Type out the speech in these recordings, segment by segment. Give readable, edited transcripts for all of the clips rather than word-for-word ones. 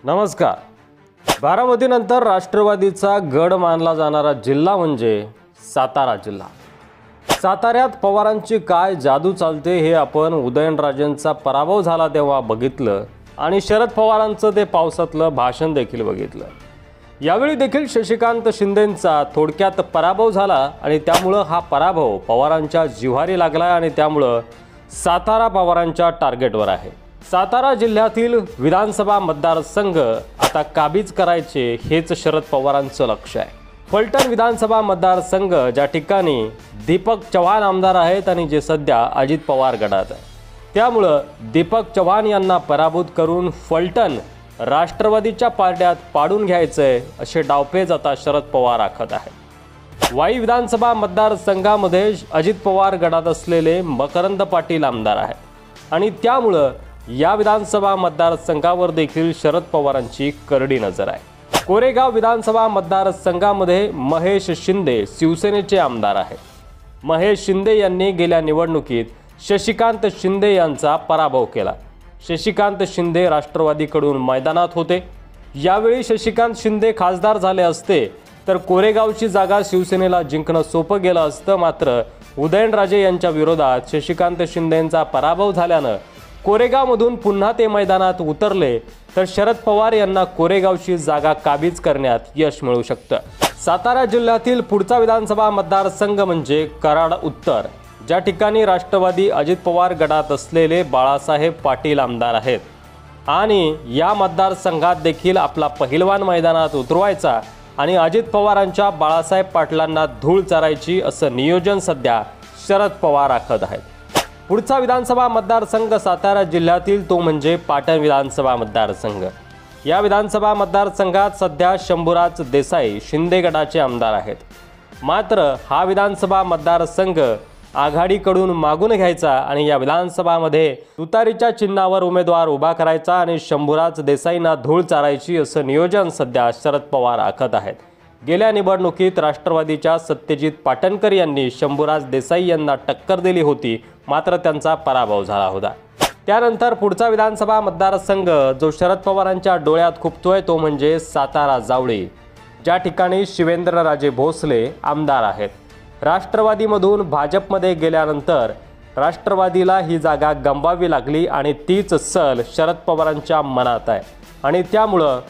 नमस्कार। बारामतीनंतर राष्ट्रवादीचा गड मानला जाणारा जिल्हा म्हणजे सातारा जिल्हा। साताऱ्यात पवारांची काय जादू चालते हे आपण उदयनराजेंचा पराभव झाला तेव्हा बघितलं आणि शरद पवारांचं ते पावसातलं भाषण देखील बघितलं। यावेळी देखील शशिकांत शिंदेंचा थोडक्यात पराभव झाला आणि त्यामुळे हा पराभव पवारांच्या जिव्हारी लागला आणि त्यामुळे सातारा पवारांच्या टार्गेटवर आहे। सातारा जिल्ह्यातील विधानसभा मतदारसंघ आता काबीज करायचे हेच शरद पवारांचं लक्ष आहे। फलटण विधानसभा मतदारसंघ ज्या ठिकाणी दीपक चव्हाण आमदार आहेत आणि जे सध्या अजित पवार गटात आहे, त्यामुळे दीपक चव्हाण यांना पराभूत करून फलटण राष्ट्रवादीच्या पारड्यात पाडून घ्यायचंय असे डावपेच आता शरद पवार आखत आहेत। वाई विधानसभा मतदारसंघामध्ये अजित पवार गटात असलेले मकरंद पाटील आमदार आहेत आणि त्यामुळे या विधानसभा मतदारसंघावर देखील शरद पवारांची करडी नजर आहे। कोरेगाव विधानसभा मतदारसंघामध्ये महेश शिंदे शिवसेनेचे आमदार आहेत। महेश शिंदे यांनी गेल्या निवडणुकीत शशिकांत शिंदे यांचा पराभव केला। शशिकांत शिंदे राष्ट्रवादीकडून मैदानात होते। यावेळी शशिकांत शिंदे खासदार झाले असते तर कोरेगावची जागा शिवसेनेला जिंकणं सोपं गेलं असतं। मात्र उदयनराजे यांच्या विरोधात शशिकांत शिंदेंचा पराभव झाल्यानं कोरेगावमधून पुन्हा ते मैदानात उतरले तर शरद पवार यांना कोरेगावची जागा काबीज करण्यात यश मिळू शकतं। सातारा जिल्ह्यातील पुढचा विधानसभा मतदारसंघ म्हणजे कराड उत्तर, ज्या ठिकाणी राष्ट्रवादी अजित पवार गटात असलेले बाळासाहेब पाटील आमदार आहेत आणि या मतदारसंघात देखील आपला पहिलवान मैदानात उतरवायचा आणि अजित पवारांच्या बाळासाहेब पाटलांना धूळ चारायची असं नियोजन सध्या शरद पवार आखत आहेत। पुढचा विधानसभा मतदारसंघ सातारा जिल्ह्यातील तो म्हणजे पाटण विधानसभा मतदारसंघ। या विधानसभा मतदारसंघात सध्या शंभूराज देसाई शिंदे गटाचे आमदार आहेत। मात्र हा विधानसभा मतदारसंघ आघाडीकडून मागून घ्यायचा आणि या विधानसभामध्ये तुतारीच्या चिन्हावर उमेदवार उभा करायचा आणि शंभूराज देसाईंना धूळ चारायची असं नियोजन सध्या शरद पवार आखत आहेत। गेल्या निवडणुकीत राष्ट्रवादीच्या सत्यजित पाटणकर यांनी शंभूराज देसाई यांना टक्कर दिली होती, मात्र त्यांचा पराभव झाला होता। त्यानंतर पुढचा विधानसभा मतदारसंघ जो शरद पवारांच्या डोळ्यात खुपतोय तो म्हणजे सातारा जावळी, ज्या ठिकाणी शिवेंद्रराजे भोसले आमदार आहेत। राष्ट्रवादीमधून भाजपमध्ये गेल्यानंतर राष्ट्रवादीला ही जागा गमवावी लागली आणि तीच सल शरद पवारांच्या मनात आहे आणि त्यामुळं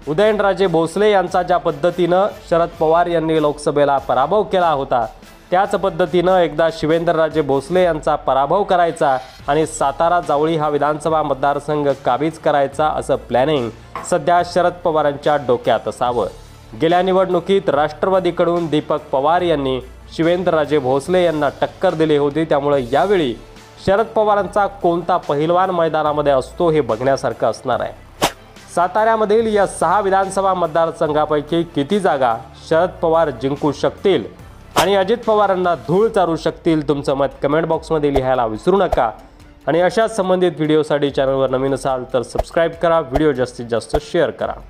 उदयनराजे भोसले यांचा ज्या पद्धतीनं शरद पवार यांनी लोकसभेला पराभव केला होता त्याच पद्धतीनं एकदा शिवेंद्रराजे भोसले यांचा पराभव करायचा आणि सातारा जावळी हा विधानसभा मतदारसंघ काबीज करायचा असं प्लॅनिंग सध्या शरद पवारांच्या डोक्यात असावं। गेल्या निवडणुकीत राष्ट्रवादीकडून दीपक पवार यांनी शिवेंद्रराजे भोसले यांना टक्कर दिली होती, त्यामुळे यावेळी शरद पवारांचा कोणता पहिलवान मैदानामध्ये असतो हे बघण्यासारखं असणार आहे। साताऱ्यामधील या 6 विधानसभा मतदारसंघापैकी किती जागा शरद पवार जिंकू शकतील आणि अजित पवारांना धूळ चारू शकतील, तुमचं मत कमेंट बॉक्समध्ये लिहायला विसरू नका आणि अशाच संबंधित व्हिडिओसाठी चॅनलवर नवीन असाल तर सबस्क्राईब करा, व्हिडिओ जास्तीत जास्त शेअर करा।